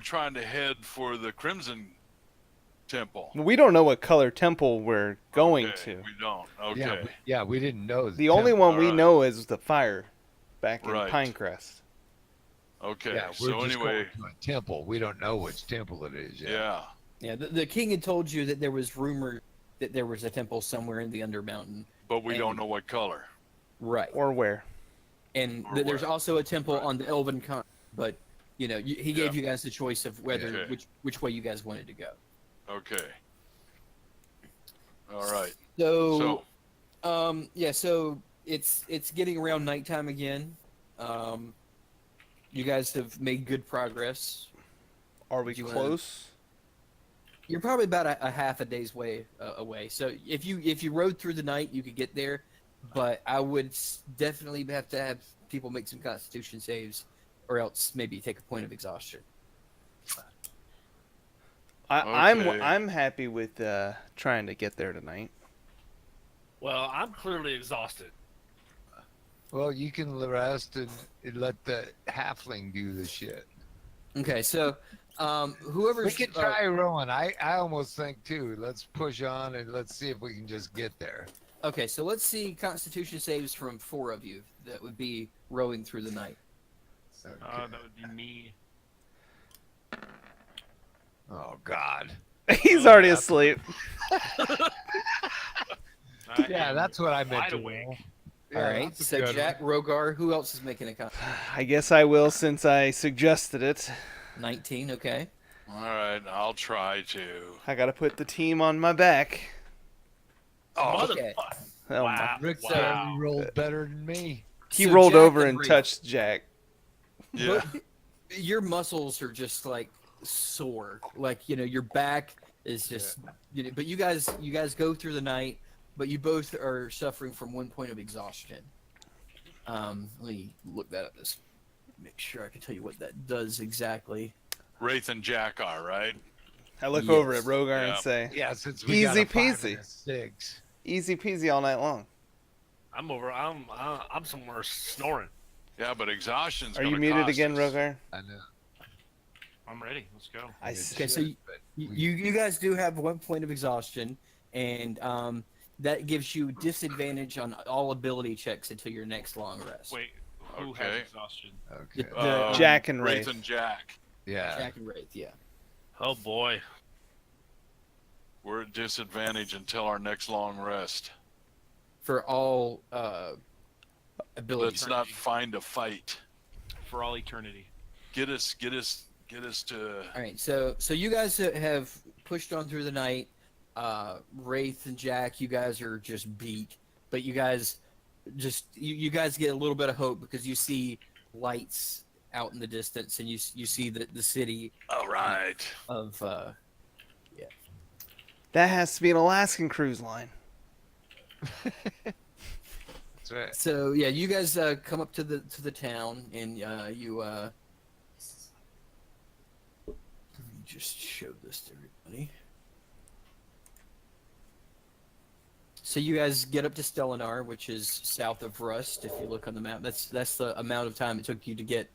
trying to head for the Crimson Temple. We don't know what color temple we're going Okay, to. we don't. Okay. We didn't know. The only one we Alright. know is the fire back in Right. Pinecrest. Okay. Yeah, we're So just anyway, going to a temple. We don't know which temple it is yet. yeah. Yeah, the king had told you that there was rumor that there was a temple somewhere in the Undermountain. But we don't And- know what color. Right. Or where? And Or there's where. also a temple Right. on the Elven Continent, but he gave Yeah. you guys the choice of whether Okay. which way you guys wanted to go. Okay. All right. So, So, so it's getting around nighttime again. You guys have made good progress. Are we Do you wanna- close? You're probably about a half a day's way away. So if you rode through the night, you could get there. But I would definitely have to have people make some Constitution saves, or else maybe take a point of exhaustion. Okay. I'm happy with trying to get there tonight. Well, I'm clearly exhausted. Well, you can rest and let the halfling do the shit. Okay, so whoever's We can try rowing. I almost think too. Let's push on and let's see if we can just get there. okay, so let's see Constitution saves from 4 of you. That would be rowing through the night. Okay. That would be me. Oh God. He's already asleep. Yeah, that's what I meant wide to awake. roll. All Yeah, right, that's a so good Jack, Rogar, who else is making a con? I guess I will since I suggested it. 19, okay. all right. I'll try to. I gotta put the team on my back. Oh, Okay. Motherfucker. Oh, Wow. Rick So- said he rolled better than me. He So rolled Jack over and Reese, touched Jack. Yeah. Your muscles are just like sore. Like, your back is just but you guys go through the night, but you both are suffering from 1 point of exhaustion. Let me look that up, just make sure I can tell you what that does exactly. Wraith and Jack are, right? I look over at Yes. Rogar Yeah. and say, Yeah, since we got Easy a 5 peasy. and a 6. easy peasy all night long. I'm somewhere snoring. Yeah, but exhaustion's Are you gonna muted cost again, us. Rogar? I know. I'm ready. Let's go. Okay, so you guys do have 1 point of exhaustion, and that gives you disadvantage on all ability checks until your next long rest. Wait, who Okay. has exhaustion? Okay. Jack and Wraith Wraith. and Jack. Yeah. Jack and Wraith, yeah. Oh boy. We're at disadvantage until our next long rest. For all ability Let's not find a fight. For all eternity. Get us to. All right, so you guys have pushed on through the night. Wraith and Jack, you guys are just beat, but you guys you guys get a little bit of hope because you see lights out in the distance, and you see the city All right. of That has to be an Alaskan cruise line. That's right. So yeah, you guys come up to the town, and you. Let me just show this to everybody. So you guys get up to Stellinar, which is south of Rust. If you look on the map, that's the amount of time it took you to get.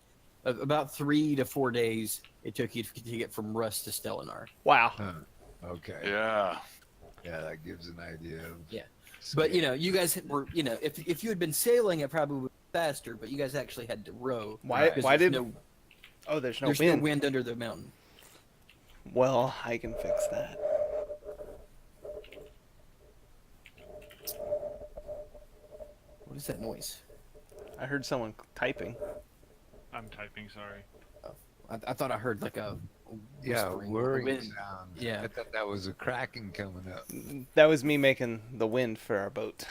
About 3 to 4 days it took you to get from Rust to Stellinar. Wow. Huh. Okay. Yeah. Yeah, that gives an idea of. Yeah. But you guys were if you had been sailing, it probably would be faster. But you guys actually had to row. Why because did? there's Oh, there's no there's wind. no wind under the mountain. Well, I can fix that. What is that noise? I heard someone typing. I'm typing, sorry. I thought I heard like a Yeah, whispering whirring wind. sound. Yeah. I thought that was a kraken coming up. That was me making the wind for our boat.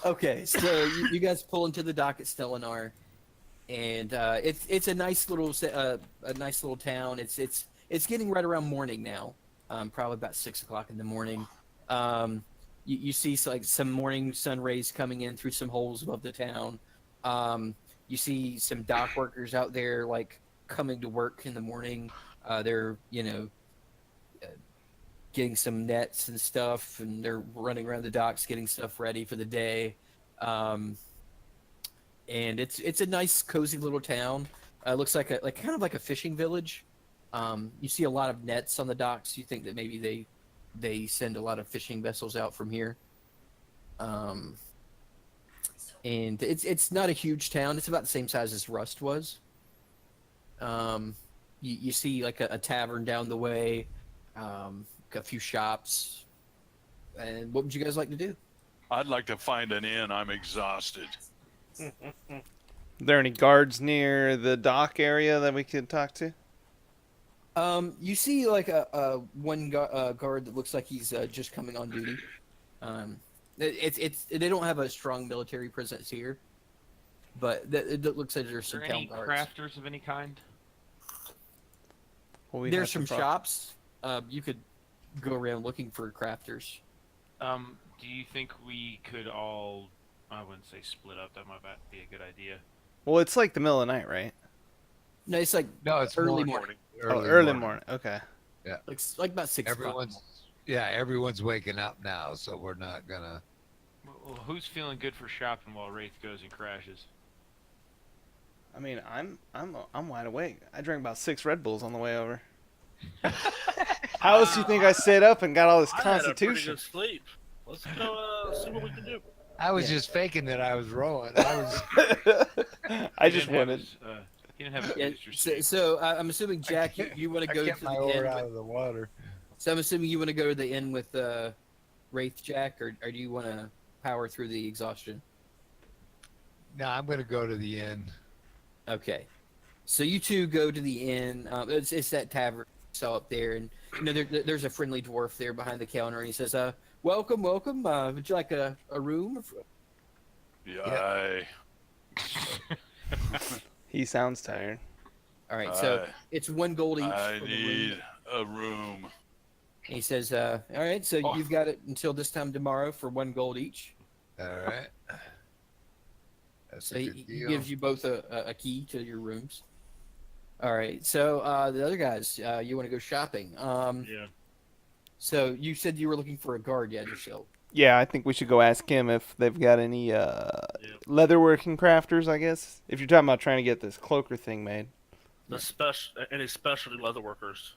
Okay, so you guys pull into the dock at Stellinar, and it's a nice little town. It's getting right around morning now, probably about 6 o'clock in the morning. You see like some morning sun rays coming in through some holes above the town. You see some dock workers out there like coming to work in the morning. They're getting some nets and stuff, and they're running around the docks getting stuff ready for the day. and it's a nice, cozy little town. Looks like kind of like a fishing village. You see a lot of nets on the docks. You think that maybe they send a lot of fishing vessels out from here. And it's not a huge town. It's about the same size as Rust was. You see like a tavern down the way, a few shops. And what would you guys like to do? I'd like to find an inn. I'm exhausted. Are there any guards near the dock area that we could talk to? You see like a one guard that looks like he's just coming on duty. It's they don't have a strong military presence here, but it looks like there's Is some there town any guards. crafters of any kind? Well, we'd There's have to some shops. You could go around looking for crafters. Do you think we could all? I wouldn't say split up. That might be a good idea. Well, it's like the middle of the night, right? No, it's like No, it's early morning. morning. Early morning. Okay. Like about 6 o'clock. Everyone's waking up now, so we're not gonna. Well, who's feeling good for shopping while Wraith goes and crashes? I mean, I'm wide awake. I drank about 6 Red Bulls on the way over. How else do you think I stayed up and got all this I had a pretty constitution? good sleep. Let's go see what we can do. I was Yeah. just faking that I was rolling. I was. I He just didn't have wanted. his, he didn't have a Yeah, booster so, sleep. so I'm assuming Jack, you want to I go to kept my the oar inn. out of the water. So I'm assuming you want to go to the inn with Wraith Jack, or do you want to power through the exhaustion? No, I'm gonna go to the inn. Okay, so you two go to the inn. It's that tavern you saw up there, and there's a friendly dwarf there behind the counter, and he says, "Welcome, welcome. Would you like a room?" Yeah. He sounds tired. All right, so I- it's 1 gold each. I for the room. need a room. He says, "All right, so Oh. you've got it until this time tomorrow for 1 gold each." All right. That's So a he good deal. gives you both a key to your rooms. All right, so the other guys, you want to go shopping. Yeah. So you said you were looking for a guard, yeah, yourself. Yeah, I think we should go ask him if they've got any leatherworking crafters, I guess. If you're talking about trying to get this cloaker thing made. Any specialty leather workers.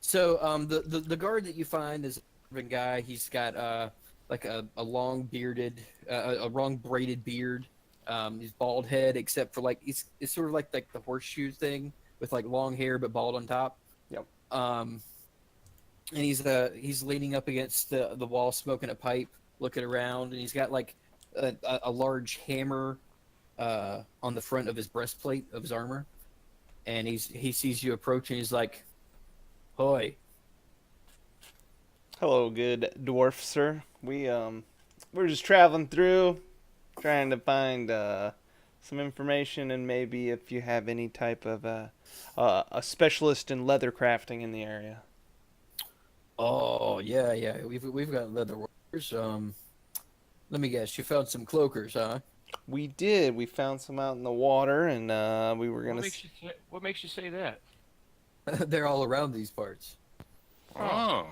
So the guard that you find is a urban guy. He's got like a long bearded, a long braided beard. He's bald head, except for like it's sort of like the horseshoe thing with like long hair but bald on top. Yep. And he's leaning up against the wall, smoking a pipe, looking around, and he's got like a large hammer on the front of his breastplate of his armor. And he sees you approaching. He's like, "Hoy." Hello, good dwarf, sir. We're just traveling through, trying to find some information, and maybe if you have any type of a specialist in leather crafting in the area. Oh yeah. We've got leather workers. Let me guess. You found some cloakers, huh? We did. We found some out in the water, and we were gonna. What makes you say that? They're all around these parts. Oh.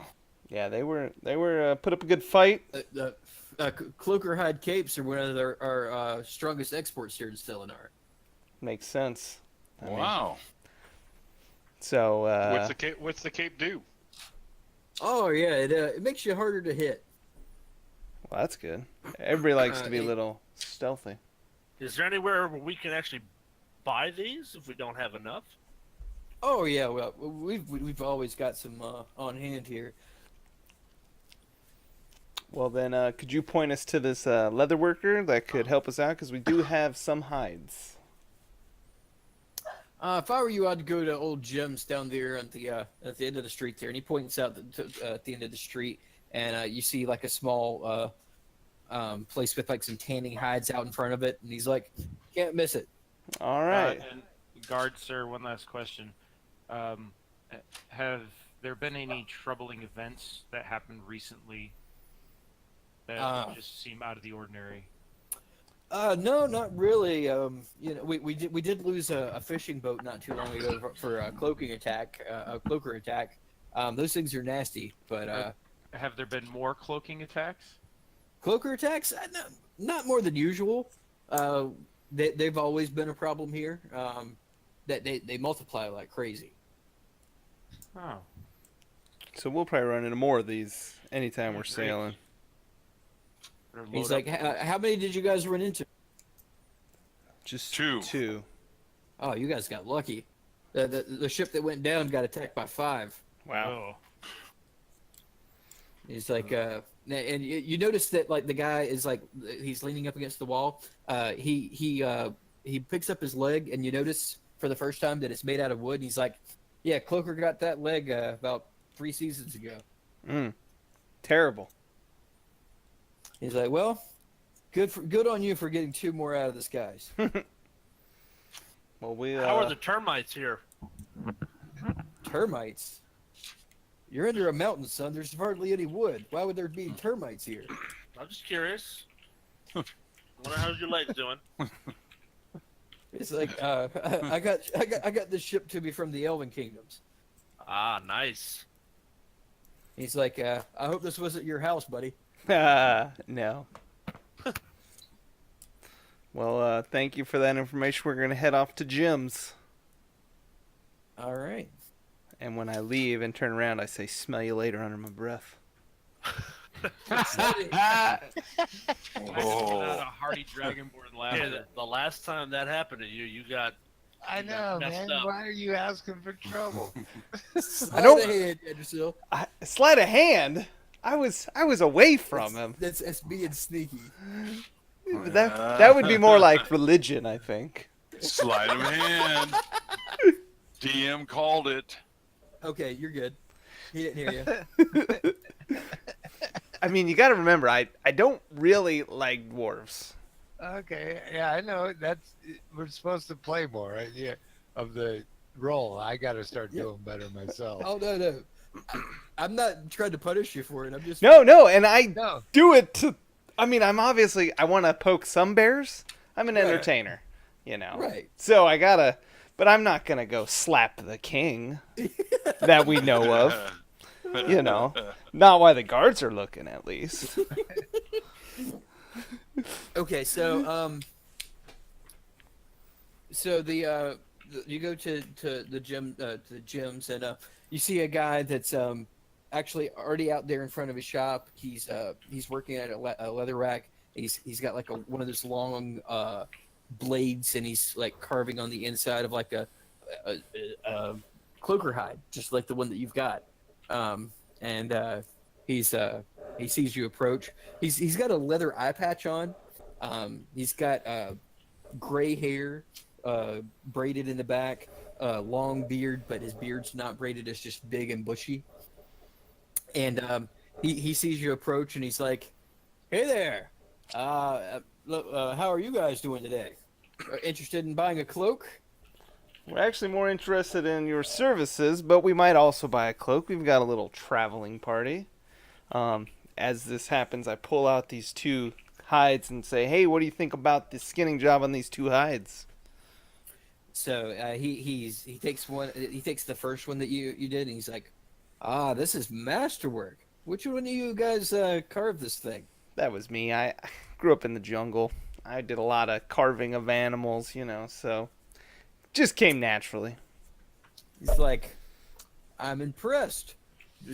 Yeah, they were put up a good fight. Cloaker hide capes are one of our strongest exports here in Stellenar. Makes sense. I mean, Wow. So What's the cape do? Oh yeah, it makes you harder to hit. well, that's good. Everybody likes to be a it- little stealthy. Is there anywhere where we can actually buy these if we don't have enough? Oh yeah, well we've always got some on hand here. Well, then, could you point us to this leather worker that could help us out? Because we do have some hides. If I were you, I'd go to old Jim's down there at the end of the street there, and he points out at the end of the street, and you see like a small place with like some tanning hides out in front of it, and he's like, "Can't miss it." All right. And guard, sir, one last question. Have there been any troubling events that happened recently that just seem out of the ordinary? No, not really. We did lose a fishing boat not too long ago for a cloaker attack. Those things are nasty, but Have there been more cloaking attacks? cloaker attacks, not more than usual. they've always been a problem here. That they multiply like crazy. Oh. So we'll probably run into more of these anytime we're Great. sailing. Better He's load like, up. how many did you guys run into? Just Two. two. Oh, you guys got lucky. The ship that went down got attacked by 5. Wow. Oh. He's like, and you notice that like the guy is like he's leaning up against the wall. He picks up his leg, and you notice for the first time that it's made out of wood. And he's like, yeah, Cloaker got that leg about 3 seasons ago. Terrible. He's like, well, good on you for getting 2 more out of the skies. Well, we How are the termites here? Termites. You're under a mountain, son. There's hardly any wood. Why would there be termites here? I'm just curious. Wonder how's your legs doing? It's like I got this shipped to me from the Elven Kingdoms. Ah, nice. He's like, I hope this wasn't your house, buddy. no. Well, thank you for that information. We're gonna head off to Jim's, All right. and when I leave and turn around, I say, "Smell you later" under my breath. Not Oh. a hearty dragonborn Yeah, laughter. the last time that happened to you, you got I know, messed man. up. Why are you asking for trouble? I don't- Ahead, Yggdrasil. Sleight of hand. I was away from him. That's being sneaky. But that would be more like religion, I think. Sleight of hand. DM called it. Okay, you're good. He didn't hear you. I mean, you got to remember, I don't really like dwarves. Okay, yeah, I know. We're supposed to play more, right? Yeah, of the role. I got to start doing better myself. Oh no. I'm not trying to punish you for it. I'm just No, and I No, do it to. I mean, I want to poke some bears. I'm an Right. entertainer, you know. Right. So I gotta, but I'm not gonna go slap the king that we know of. You know, not while the guards are looking, at least. Okay, so you go to the gym to the gyms, and you see a guy that's actually already out there in front of his shop. He's working at a leather rack. He's got like one of those long blades, and he's like carving on the inside of like a cloaker hide, just like the one that you've got. He sees you approach. He's got a leather eye patch on. He's got gray hair, braided in the back, long beard, but his beard's not braided. It's just big and bushy. And he sees you approach, and he's like, "Hey there, look, how are you guys doing today? Interested in buying a cloak?" We're actually more interested in your services, but we might also buy a cloak. We've got a little traveling party. As this happens, I pull out these 2 hides and say, "Hey, what do you think about the skinning job on these 2 hides?" So he takes one. He takes the first one that you did, and he's like, "Ah, this is masterwork. Which one of you guys carved this thing?" That was me. I grew up in the jungle. I did a lot of carving of animals, you know, so just came naturally. He's like, "I'm impressed.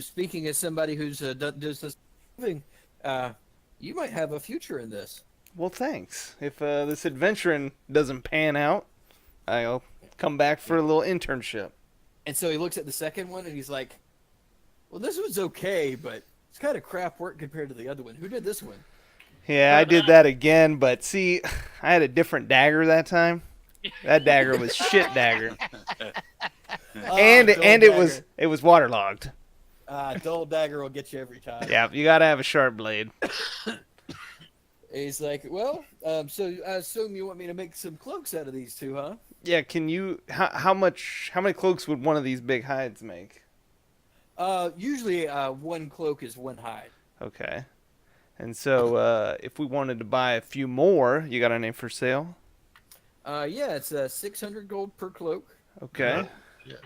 Speaking as somebody who's does this living, you might have a future in this." Well, thanks. If this adventuring doesn't pan out, I'll come back for a little internship. And so he looks at the second one, and he's like, "Well, this one's okay, but it's kind of crap work compared to the other one. Who did this one?" Yeah, I did that again, but see, I had a different dagger that time. That dagger was shit dagger, and dull it was waterlogged. Dull dagger will get you every time. Yeah, you gotta have a sharp blade. He's like, "Well, so I assume you want me to make some cloaks out of these 2, huh?" Yeah, can you? How many cloaks would one of these big hides make? Usually, 1 cloak is 1 hide. Okay, and so if we wanted to buy a few more, you got a name for sale? Yeah, it's 600 gold per cloak. Okay. Yeah.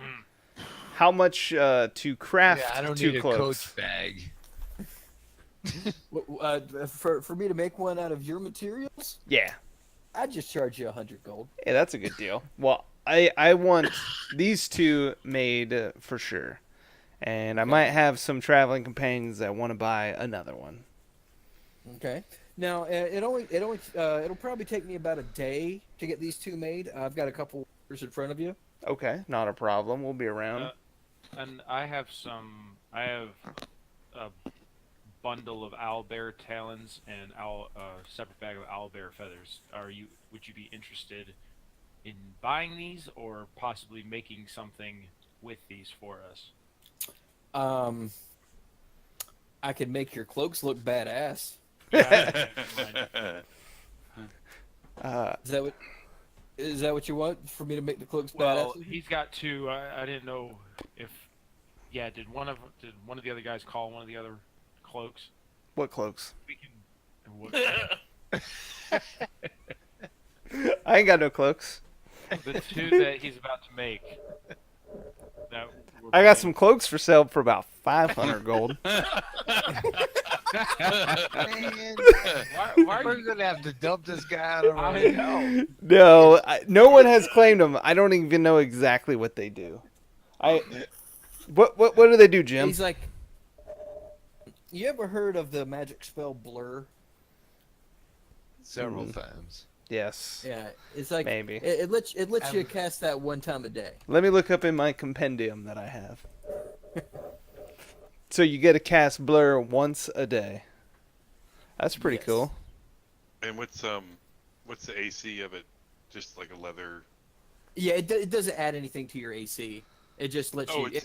How much to craft yeah, I don't 2 need a cloaks? coach bag. For me to make one out of your materials, Yeah. I'd just charge you 100 gold. Hey, that's a good deal. Well, I want these two made for sure, and I Okay. might have some traveling companions that want to buy another one. Okay. Now it'll probably take me about a day to get these two made. I've got a couple orders in front of you. Okay, not a problem. We'll be around. And I have a bundle of owlbear talons and separate bag of owlbear feathers. Would you be interested in buying these or possibly making something with these for us? I could make your cloaks look badass. Is that what you want for me to make the cloaks Well, badass? he's got two. I didn't know if. Yeah, did one of the other guys call one of the other cloaks? What cloaks? We can. I ain't got no cloaks. The two that he's about to make. I got some cloaks for sale for about 500 gold. Man, Why are we're you? gonna have to dump this guy out of our. I know. No, no one has claimed them. I don't even know exactly what they do. What do they do, Jim? He's like, you ever heard of the magic spell Blur? Several times. Yes. Yeah, it's like Maybe. it lets you cast that one time a day. Let me look up in my compendium that I have. So you get to cast Blur once a day. That's pretty Yes. cool. And what's the AC of it? Just like a leather. Yeah, it doesn't add anything to your AC. It just lets Oh, you.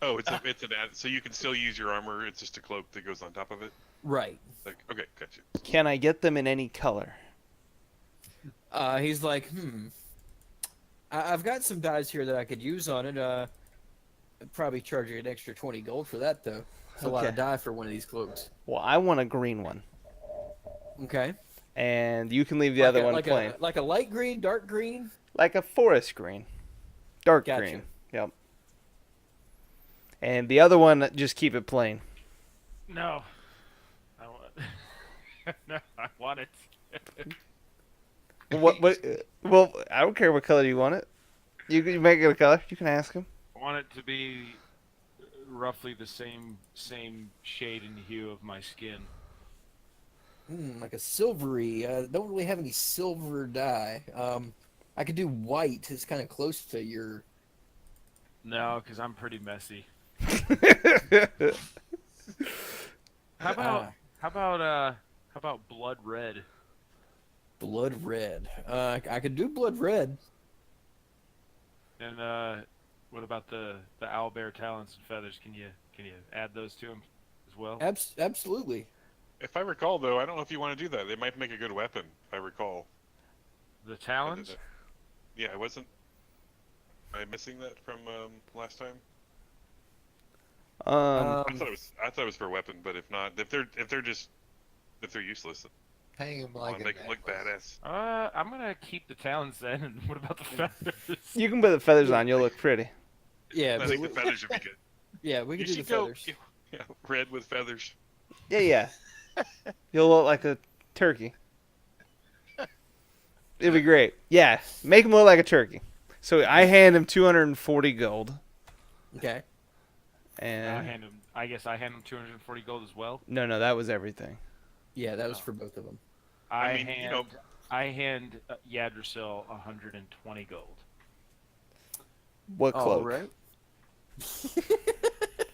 it's an add. So you can still use your armor. It's just a cloak that goes on top of it. Right. Like, okay, gotcha. Can I get them in any color? He's like, I've got some dyes here that I could use on it. I'd probably charge you an extra 20 gold for that, though. It's a lot of Okay. dye for one of these cloaks. Well, I want a green one. Okay. And you can leave the other one like plain. like a light green, dark green. Like a forest green. Dark Gotcha. green. Yep. And the other one, just keep it plain. No. No, I want it. Well, I don't care what color you want it. You can make it a color. You can ask him. I want it to be roughly the same shade and hue of my skin. Like a silvery. Don't really have any silver dye. I could do white. It's kind of close to your. No, because I'm pretty messy. How about blood red? Blood red. I could do blood red. And what about the owlbear talons and feathers? Can you add those to them as well? Absolutely. If I recall, though, I don't know if you want to do that. They might make a good weapon. If I recall. The talons? Yeah, I wasn't. Am I missing that from last time? I thought it was for a weapon, but if not, if they're useless, Hang him I like want to a make them look necklace. badass. I'm gonna keep the talons then. And what about the feathers? You can put the feathers on. You'll look pretty. Yeah. I think the feathers would be good. Yeah, we You could do the should go feathers. yeah, red with feathers. Yeah. You'll look like a turkey. It'd be great. Yeah, make him look like a turkey. So I hand him 240 gold. Okay. And I guess I hand him 240 gold as well. no, that was everything. Yeah, that was for both of them. I mean, hand Yggdrasil 120 gold. What cloak? All right.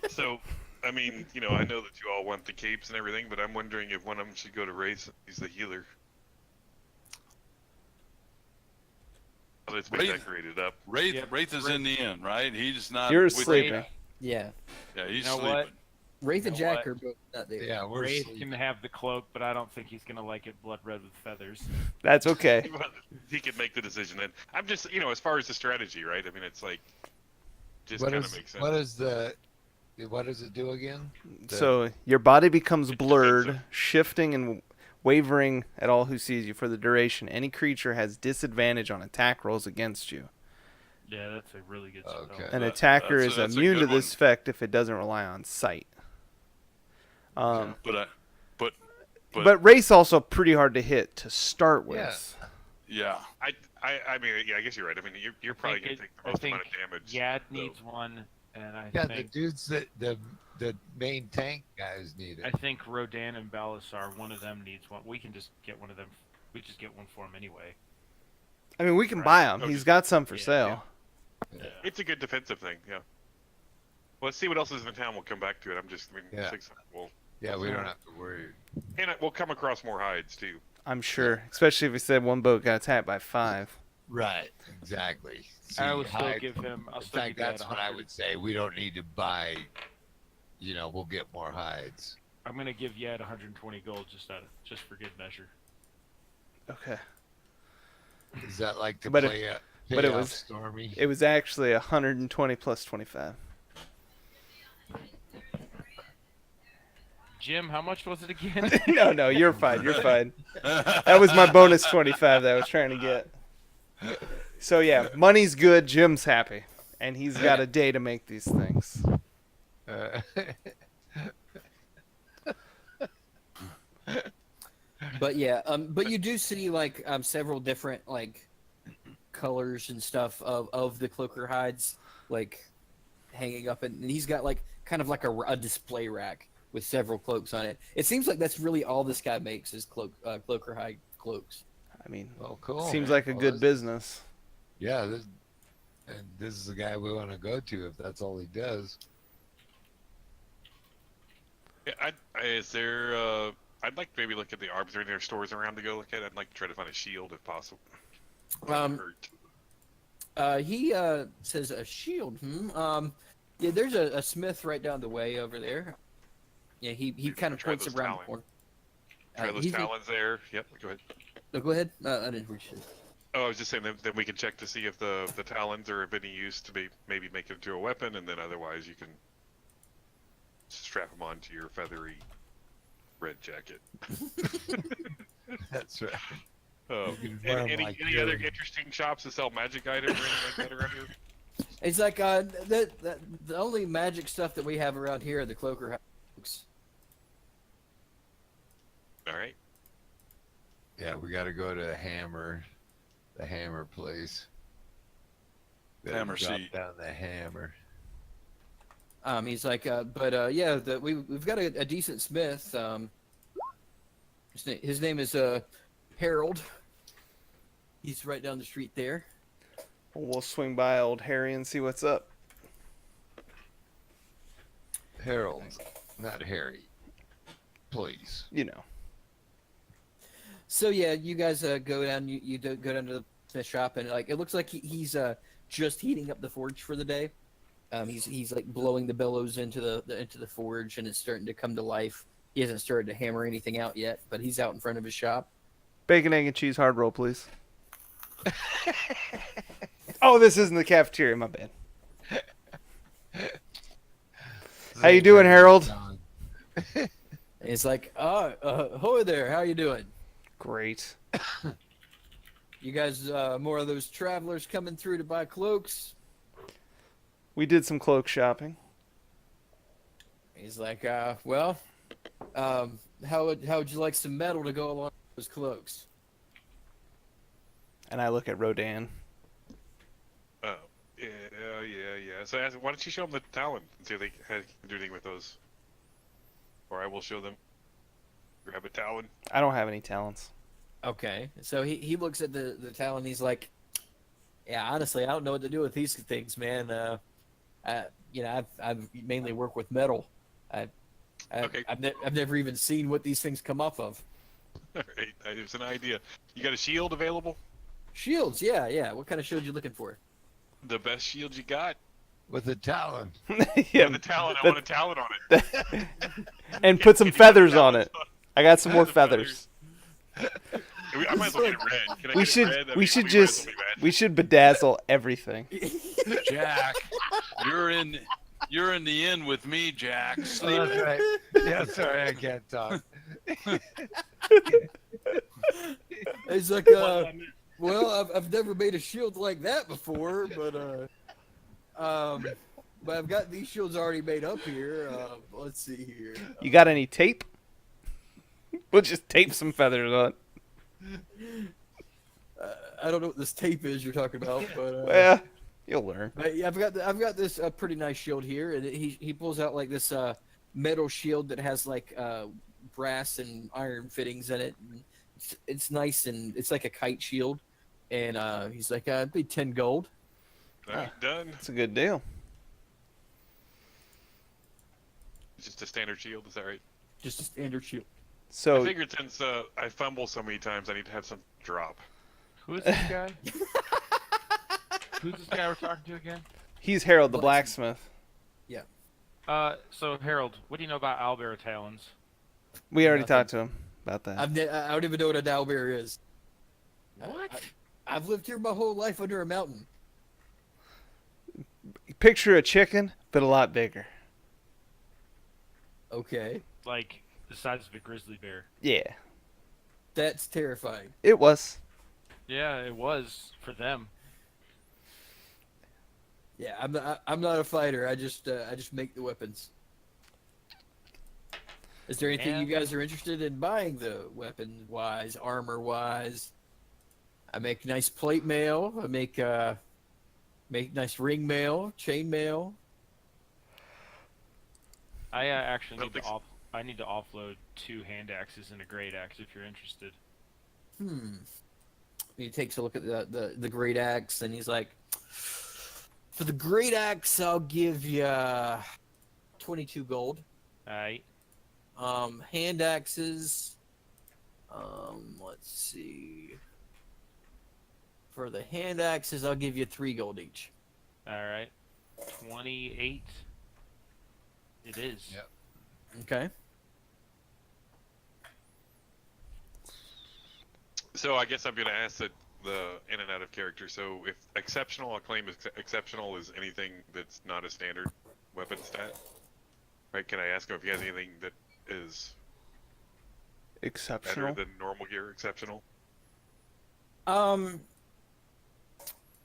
So, I mean, I know that you all want the capes and everything, but I'm wondering if one of them should go to Wraith. He's the healer. So it's been Wraith- decorated up. Wraith is in the inn, right? He's not. You're with- sleeping. Yeah. Yeah, he's You know sleeping. what? Wraith and You know Jack what? are both not there. Yeah, we're Wraith asleep. can have the cloak, but I don't think he's gonna like it blood red with feathers. That's okay. He could make the decision. And I'm just, as far as the strategy, right? I mean, it's like, just What kind of is makes sense. what does it do again? So your body becomes It's blurred, defensive. shifting and wavering at all who sees you for the duration. Any creature has disadvantage on attack rolls against you. Yeah, that's a really good spell. Okay. An That- attacker that's is a immune to good this effect if it doesn't rely on sight. But But Wraith's also pretty hard to hit to start with. Yeah. I mean, yeah, I guess you're right. I mean, you're probably gonna take the most amount of damage. Yad so- needs one, and I Yeah, think the dudes that the main tank guys need I it. think Rodan and Balasar, one of them needs one. We can just get one of them. We just get one for him anyway. I mean, we can buy him. Oh, He's just- got some for yeah, sale. It's a good defensive thing. Yeah. Well, let's see what else is in the town. We'll come back to it. Yeah. 600. Yeah, we don't have to worry. And we'll come across more hides too. I'm sure, especially if he said one boat got attacked by 5. Right. Exactly. See, I would still hide- give him. I'll In still fact, give Yad that's what I 100. would say. We don't need to buy. We'll get more hides. I'm gonna give Yad 120 gold just for good measure. Okay. Is that like to But it- play a but it pay off was- Stormy? It was actually 120 plus 25. Jim, how much was it again? No, you're fine. You're fine. That was my bonus 25 that I was trying to get. So yeah, money's good. Jim's happy, and he's got a day to make these things. Uh, But yeah, but you do see like several different like colors and stuff of the cloaker hides, like hanging up, and he's got like kind of like a display rack with several cloaks on it. It seems like that's really all this guy makes is cloaker hide cloaks. I mean, well, cool. seems man. like a Well, good that's- business. Yeah, this is the guy we want to go to if that's all he does. Yeah, is there? I'd like to maybe look at the arms. Are there stores around to go look at? I'd like to try to find a shield if possible. He says a shield. Yeah, there's a smith right down the way over there. Yeah, he kind of Try points those around talons. the corner. Try those he's a- talons there. Yep. Go ahead. No, go ahead. I didn't reach it. Oh, I was just saying then we can check to see if the talons are of any use to maybe make it into a weapon, and then otherwise you can strap them onto your feathery red jacket. That's right. Oh, You can wear 'em any like other Dylan. interesting shops that sell magic items or anything like that around here? It's like the only magic stuff that we have around here are the cloaker hooks. All right. Yeah, we got to go to the hammer place. Gotta Hammer drop seat. down the hammer. He's like, yeah, we've got a decent smith. His name is Harold. He's right down the street there. We'll swing by old Harry and see what's up. Harold, not Harry. Please. You know. So yeah, you guys go down. You go down to the shop, and like it looks like he's just heating up the forge for the day. He's like blowing the bellows into the forge, and it's starting to come to life. He hasn't started to hammer anything out yet, but he's out in front of his shop. Bacon, egg, and cheese hard roll, please. Oh, this isn't the cafeteria. My bad. How you doing, Harold? And he's like, "Ho there, how you doing? Great. You guys more of those travelers coming through to buy cloaks?" We did some cloak shopping. He's like, well, how would you like some metal to go along with those cloaks? And I look at Rodan. Oh, yeah. So why don't you show them the talon and see if they can do anything with those? Or I will show them. Grab a talon. I don't have any talents. Okay, so he looks at the talon. He's like, yeah, honestly, I don't know what to do with these things, man. I've mainly work with metal. Okay. I've never even seen what these things come off of. All right, it's an idea. You got a shield available? Shields, yeah. What kind of shield you looking for? The best shield you got? With a talon. Yeah, With a talon. I want a talon on it. and put some Can you put feathers on talons it. I got some more The feathers. I might as well get it red. Can I We get should it red? I we mean, should might as well just be red. we should bedazzle everything. Jack, you're in the inn with me, Jack. Oh, Sleep. that's right. Yeah, sorry, I can't talk. He's like, well, I've never made a shield like that before, but I've got these shields already made up here. Let's see here. You got any tape? We'll just tape some feathers on. I don't know what this tape is you're talking about, but Well, you'll learn. but yeah, I've got this pretty nice shield here, and he pulls out like this metal shield that has like brass and iron fittings in it. And it's nice, and it's like a kite shield. And he's like, it'd be 10 gold. All right, done. It's a good deal. Just a standard shield, is that right? Just a standard shield. I So figured since I fumble so many times, I need to have some drop. Who is this guy? Who's this guy we're talking to again? he's Harold the blacksmith. So Harold, what do you know about owlbear talons? We already Nothing. talked to him about that. I don't even know what a owlbear is. What? I've lived here my whole life under a mountain. Picture a chicken, but a lot bigger. Okay, Like the size of a grizzly bear? Yeah, that's terrifying. it was. Yeah, it was for them. Yeah, I'm not a fighter. I just make the weapons. Is there anything you guys are interested in buying, though, weapon wise, armor wise? I make nice plate mail. I make nice ring mail, chain mail. I actually Don't need to think so. I need to offload 2 hand axes and a great axe if you're interested. He takes a look at the great axe, and he's like, "For the great axe, I'll give you 22 gold. Alright. Hand axes. Let's see. For the hand axes, I'll give you 3 gold each." Alright. 28. It is. Yep. Okay. So I guess I'm going to ask the in and out of character. So if exceptional, I'll claim exceptional is anything that's not a standard weapon stat. Right? Can I ask him if he has anything that is better Exceptional. than normal gear exceptional?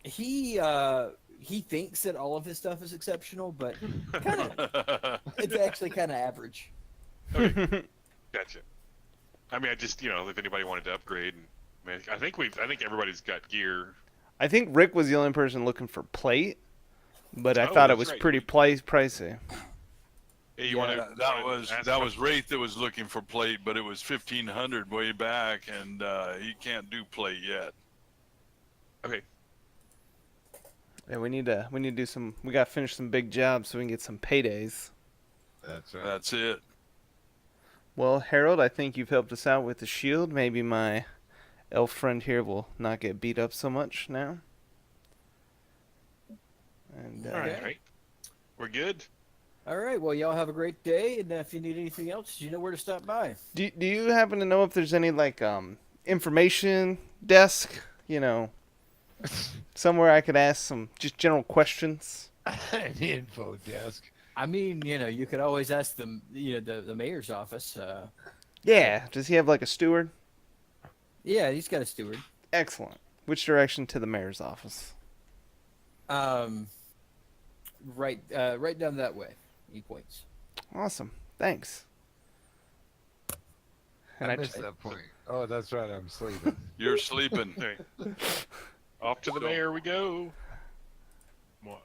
He thinks that all of his stuff is exceptional, but it's actually kind of average. Gotcha. I mean, I just, if anybody wanted to upgrade, I think everybody's got gear. I think Rick was the only person looking for plate, but I Oh, thought it that's was right. pretty pricey. Hey, you Yeah, want to? That was Wraith that was looking for plate, but it was 1500 way back, and he can't do plate yet. Okay. Yeah, we need to do some. We got to finish some big jobs so we can get some paydays. That's right. That's it. Well, Harold, I think you've helped us out with the shield. Maybe my elf friend here will not get beat up so much now. And All right. We're good. All right. Well, y'all have a great day, and if you need anything else, you know where to stop by. do you happen to know if there's any like information desk? Somewhere I could ask some just general questions. The info desk. I mean, you could always ask them, the mayor's office. Yeah. Does he have like a steward? Yeah, he's got a steward. Excellent. Which direction to the mayor's office? Right down that way. He points. Awesome. Thanks. And I missed that point. Oh, that's right. I'm sleeping. You're sleeping. Okay. Off to the mayor we go. What?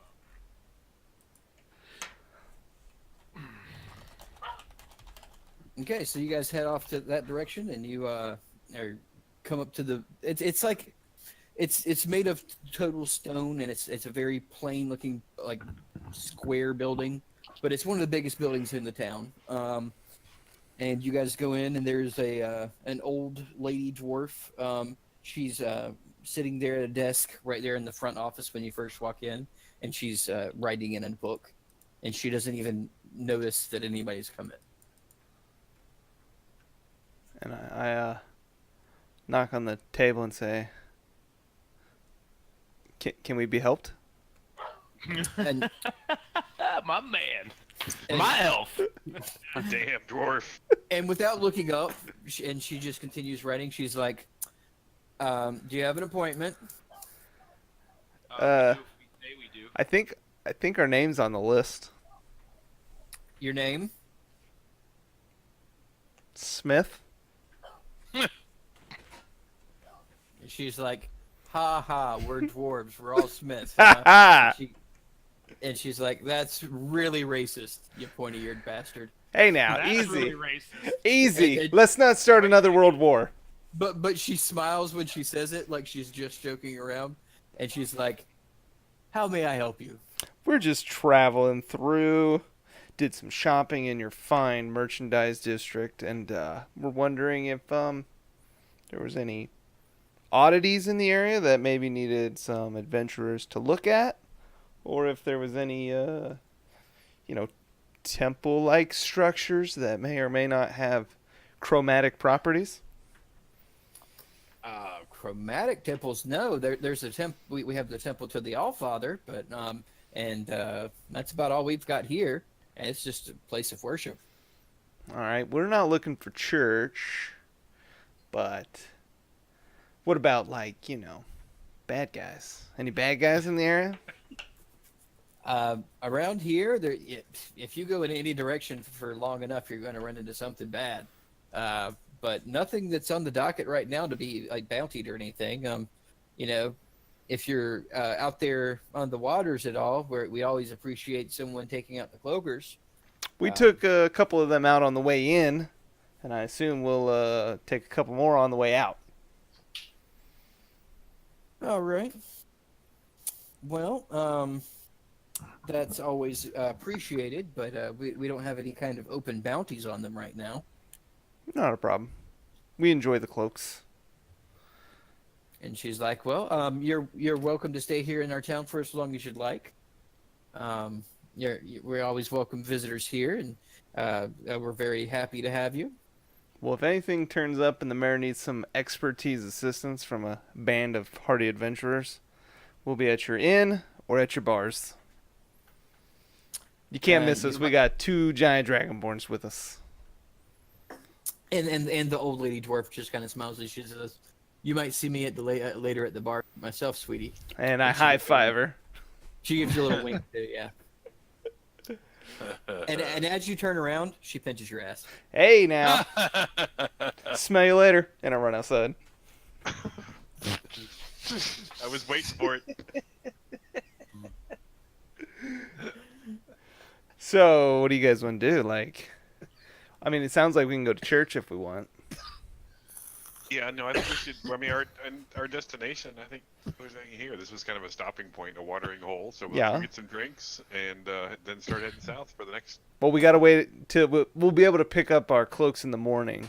Okay, so you guys head off to that direction, and you come up to the. It's like, it's made of total stone, and it's a very plain looking like square building, but it's one of the biggest buildings in the town. And you guys go in, and there's an old lady dwarf. She's sitting there at a desk right there in the front office when you first walk in, and she's writing in a book, and she doesn't even notice that anybody's come in. And I knock on the table and say, "Can we be helped?" And My man. And- My elf. Damn dwarf. And without looking up, she just continues writing. She's like, "Do you have an appointment?" We do. We do. I think our name's on the list. Your name? Smith. And she's like, "Ha ha, we're dwarves. We're all smiths." Huh? And she's like, "That's really racist, you pointy-eared bastard." Hey now, That's easy, really racist. easy. And- Let's not start another world war. But she smiles when she says it, like she's just joking around, and she's like, "How may I help you?" We're just traveling through, did some shopping in your fine merchandise district, and we're wondering if there was any oddities in the area that maybe needed some adventurers to look at, or if there was any temple-like structures that may or may not have chromatic properties. Chromatic temples, no. There's a temple. We have the temple to the Allfather, but that's about all we've got here. And it's just a place of worship. All right, we're not looking for church, but what about bad guys? Any bad guys in the area? Around here, if you go in any direction for long enough, you're going to run into something bad. But nothing that's on the docket right now to be like bountied or anything. If you're out there on the waters at all, where we always appreciate someone taking out the cloakers. We took a couple of them out on the way in, and I assume we'll take a couple more on the way out. All right. Well, that's always appreciated, but we don't have any kind of open bounties on them right now. Not a problem. We enjoy the cloaks. And she's like, "Well, you're welcome to stay here in our town for as long as you'd like. We're always welcome visitors here, and we're very happy to have you." Well, if anything turns up and the mayor needs some expertise assistance from a band of hardy adventurers, we'll be at your inn or at your bars. You can't miss us. We got 2 giant dragonborns with us. And the old lady dwarf just kind of smiles as she says, "You might see me at the later at the bar myself, sweetie." And I high-five her. She gives you a little wink too, yeah. And as you turn around, she pinches your ass. Hey now. Smell you later. And I run outside. I was waiting for it. So, what do you guys want to do? It sounds like we can go to church if we want. Yeah, no, I think we should. I mean, our destination. I think was here. This was kind of a stopping point, a watering hole. So we'll get some drinks and then start heading south for the next. Well, we gotta wait till we'll be able to pick up our cloaks in the morning.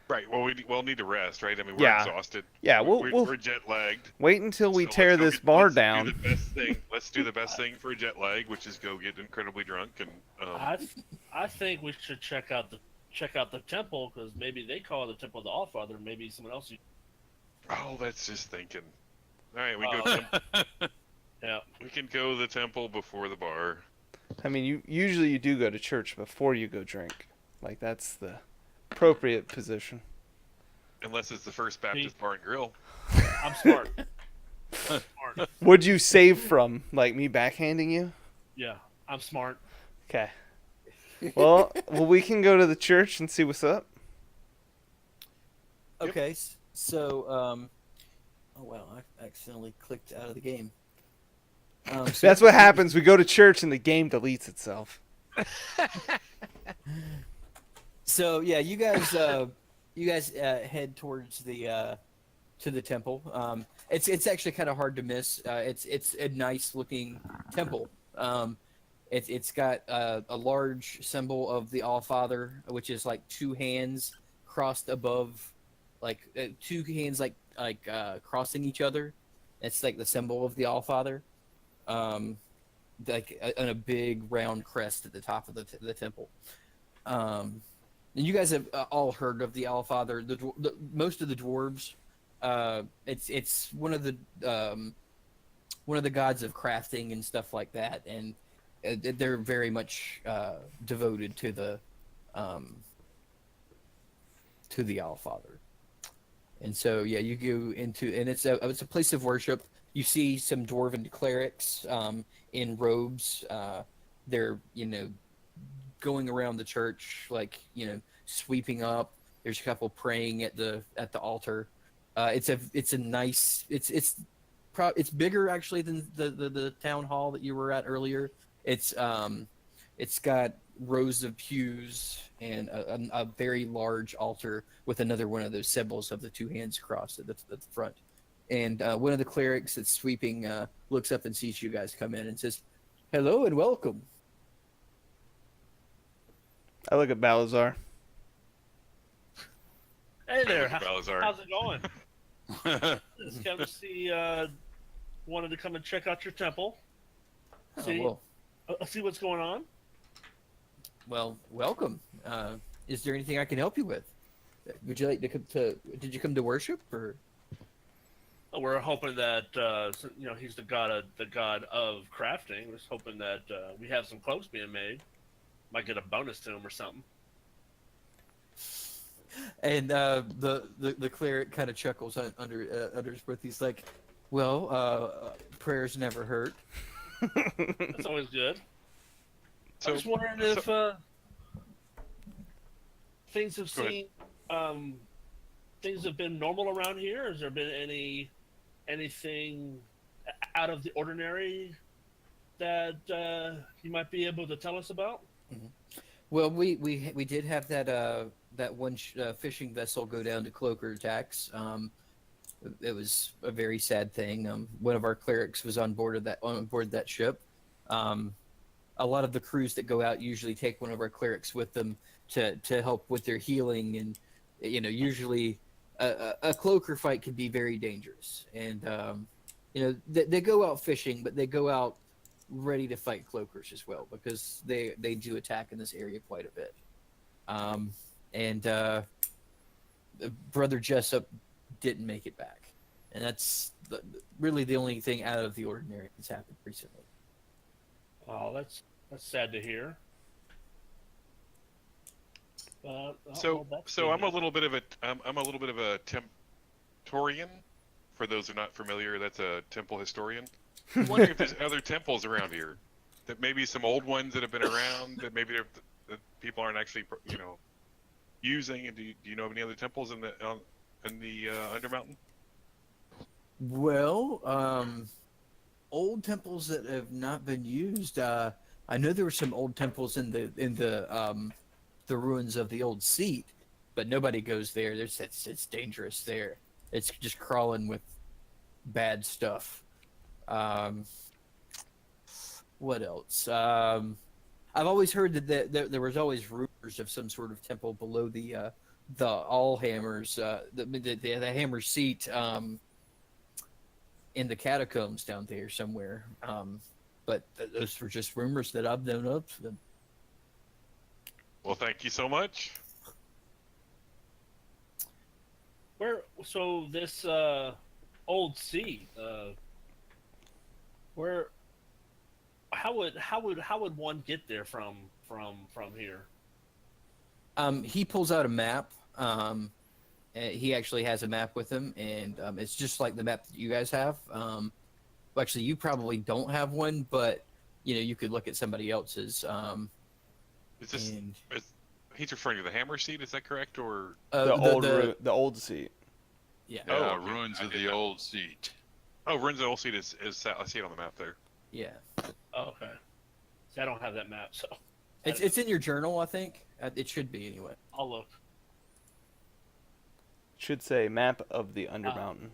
Right. Well, we'll need to rest, right? I mean, we're exhausted. Yeah, we're jet lagged. Wait until we So tear this bar down. Let's do the best thing for a jet lag, which is go get incredibly drunk and. I think we should check out the temple, because maybe they call it the Temple of the Allfather. Maybe someone else. Oh, that's just thinking. All right, we go. Yeah. We can go to the temple before the bar. I mean, you do go to church before you go drink. That's the appropriate position. Unless it's the First Baptist Bar and Grill. I'm smart. Smart. Would you save from me backhanding you? Yeah, I'm smart. Okay. Well, we can go to the church and see what's up. Okay, so oh wow, I accidentally clicked out of the game. So That's what happens. We go to church and the game deletes itself. So yeah, you guys head towards the to the temple. It's actually kind of hard to miss. It's a nice looking temple. It's got a large symbol of the Allfather, which is like 2 hands crossed above, 2 hands crossing each other. It's like the symbol of the Allfather, on a big round crest at the top of the temple. And you guys have all heard of the Allfather. Most of the dwarves, it's one of the gods of crafting and stuff like that, and they're very much devoted to the Allfather. And so yeah, you go into, and it's a place of worship. You see some dwarven clerics in robes. They're going around the church, sweeping up. There's a couple praying at the altar. It's a nice it's bigger actually than the town hall that you were at earlier. It's got rows of pews and a very large altar with another one of those symbols of the two hands crossed at the front. And one of the clerics that's sweeping looks up and sees you guys come in and says, "Hello and welcome." I look at Balazar. Hey there, Balazar. how's it going? Just came to see. Wanted to come and check out your temple. See, see what's going on. Well, welcome. Is there anything I can help you with? Would you like to come to? Did you come to worship or? We're hoping that he's the god of crafting. We're just hoping that we have some cloaks being made. Might get a bonus to him or something. And the cleric kind of chuckles under his breath. He's like, "Well, prayers never hurt." That's always good. So, I was wondering if things have things have been normal around here. Has there been anything out of the ordinary that you might be able to tell us about? Mm-hmm. Well, we did have that one fishing vessel go down to Cloaker attacks. It was a very sad thing. One of our clerics was on board that ship. A lot of the crews that go out usually take one of our clerics with them to help with their healing, and usually a cloaker fight can be very dangerous. And they go out fishing, but they go out ready to fight cloakers as well, because they do attack in this area quite a bit. Brother Jessup didn't make it back, and that's really the only thing out of the ordinary that's happened recently. Oh, that's sad to hear. So I'm a little bit of a temptorian. For those who are not familiar, that's a temple historian. I'm wondering if there's other temples around here, that maybe some old ones that have been around that maybe that people aren't actually using. And do you know of any other temples in the Undermountain? Well, old temples that have not been used. I know there were some old temples in the ruins of the old seat, but nobody goes there. It's dangerous there. It's just crawling with bad stuff. What else? I've always heard that there was always rumors of some sort of temple below the Allhammers, the Hammer seat, in the catacombs down there somewhere. But those were just rumors that I've known of. Well, thank you so much. So this old seat, how would one get there from here? He pulls out a map. He actually has a map with him, and it's just like the map that you guys have. Well, actually, you probably don't have one, but you could look at somebody else's. He's referring to the Hammer seat, is that correct? Or The old seat. Yeah. Yeah, okay. ruins of the old seat. Oh, ruins of the old seat is I see it on the map there. Yeah. Oh, okay. See, I don't have that map, so It's in your journal, I think. It should be anyway. I'll look. Should say map of the Undermountain.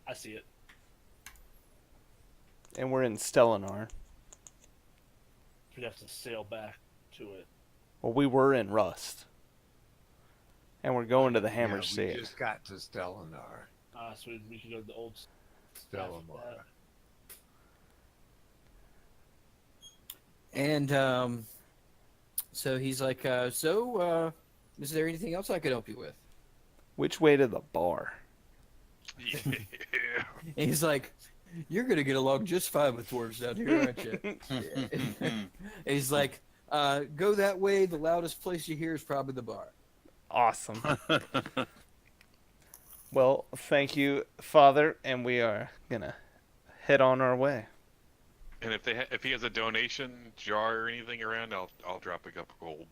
I see it. And we're in Stellenar. We'd have to sail back to it. Well, we were in Rust. And we're going to the Hammer We seat. just got to Stellenar. So we could go to the old. Stellamar. And so he's like, is there anything else I could help you with? Which way to the bar? Yeah. And he's like, you're going to get along just fine with dwarves down here, aren't you? And he's like, go that way. The loudest place you hear is probably the bar. Awesome. Well, thank you, Father, and we are gonna head on our way. And if he has a donation jar or anything around, I'll drop a couple gold.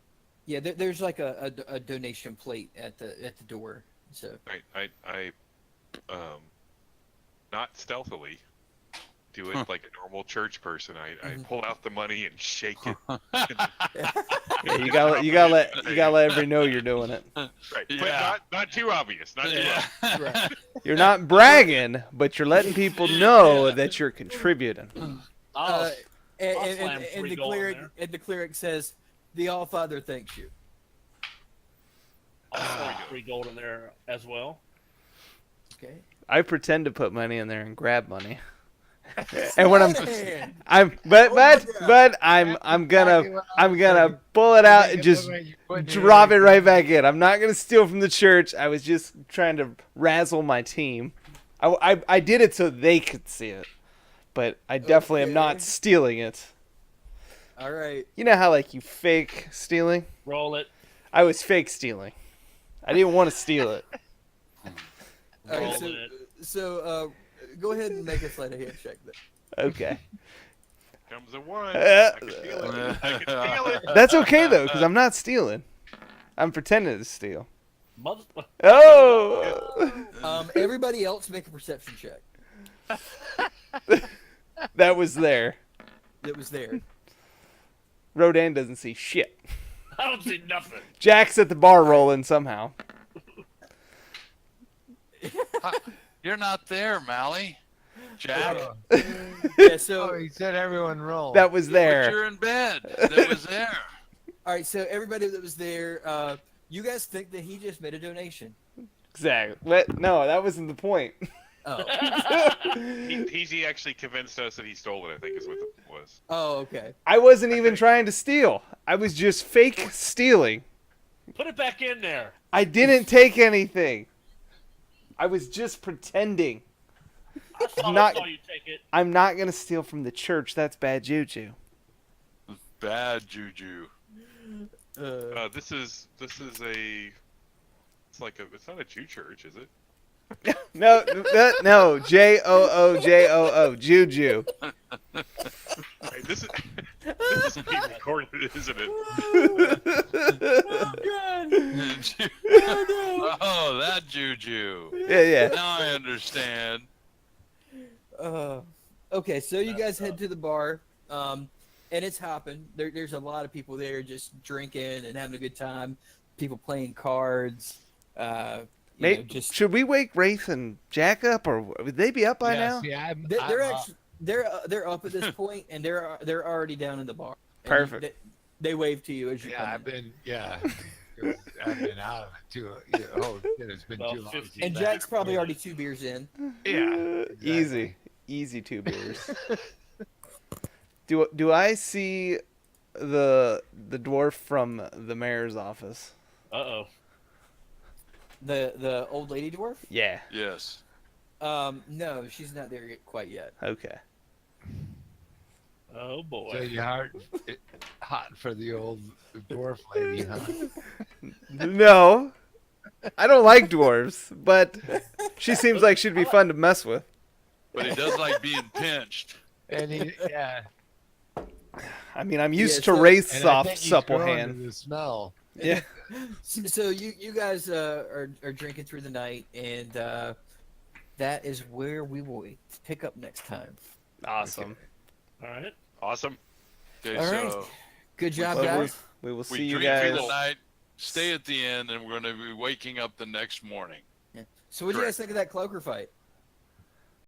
Yeah, there's like a donation plate at the door. So I not stealthily. Do it like a normal church person. I pull out the money and shake it. Yeah, you gotta let everybody know you're doing it. Right, but Yeah. not too obvious. Not too obvious. Right. You're not bragging, but you're letting people know that you're contributing. I'll And, I'll and, slam and, 3 the gold in cleric there. and the cleric says, "The All Father thanks you." I'll slam 3 gold in there as well. Okay. I pretend to put money in there and grab money. And when Man. I'm gonna pull it out and just drop it right back in. I'm not gonna steal from the church. I was just trying to razzle my team. I did it so they could see it, but I definitely am not Okay. stealing it. All right. You know how like you fake stealing? Roll it. I was fake stealing. I didn't want to steal it. All right. Roll So, it. so go ahead and make a sleight of hand check then. Okay. Comes a 1. I can feel it. I can feel it. That's okay though, because I'm not stealing. I'm pretending to steal. Mother- Oh, Everybody else make a perception check. that was there. That was there. Rodan doesn't see shit. I don't see nothing. Jack's at the bar rolling somehow. You're not there, Mally. Jack. Yeah. So Oh, he said everyone roll. That was But there. you're in bed. That was there. all right. So everybody that was there, you guys think that he just made a donation? Exactly. What? No, that wasn't the point. Oh. He actually convinced us that he stole it, I think is what it was. Oh. Okay. I wasn't even trying to steal. I was just fake stealing. Put it back in there. I didn't take anything. I was just pretending. I saw Not- you take it. I'm not gonna steal from the church. That's bad juju. Bad juju. This is it's not a Jew church, is it? No, no. Joojoo. Juju. Right, this is being recorded, isn't it? Oh, that juju. Yeah. Now I understand. Okay, so you guys head to the bar, and it's hopping. There's a lot of people there just drinking and having a good time. People playing cards. Should we wake Wraith and Jack up, or would they be up by now? Yeah, They're actually they're up at this point, and they're already down in the bar. And Perfect. They wave to you as you Yeah, come I've in. been 'cause I've been out of it too. Oh, it's been Well, too long. 15 And Jack's probably already 2 beers in. Yeah, exactly. Easy 2 beers. Do I see the dwarf from the mayor's office? Uh-oh. The old lady dwarf? Yeah. Yes. No, she's not there quite yet. Okay. Oh, boy. So you're hot for the old dwarf lady, huh? No, I don't like dwarves, but she seems like she'd be fun to mess with. But he does like being pinched. And yeah, I mean, I'm used Yeah, to so- Wraith's and I soft, think he's supple growing hand. to the smell. Yeah. So you guys are drinking through the night, and that is where we will pick up next time. Awesome. All right. Awesome. Okay, All right. so Good job, Well, guys. we will we see you drink through guys. the night, stay at the end, and we're going to be waking up the next morning. So what do you guys think of that cloaker fight?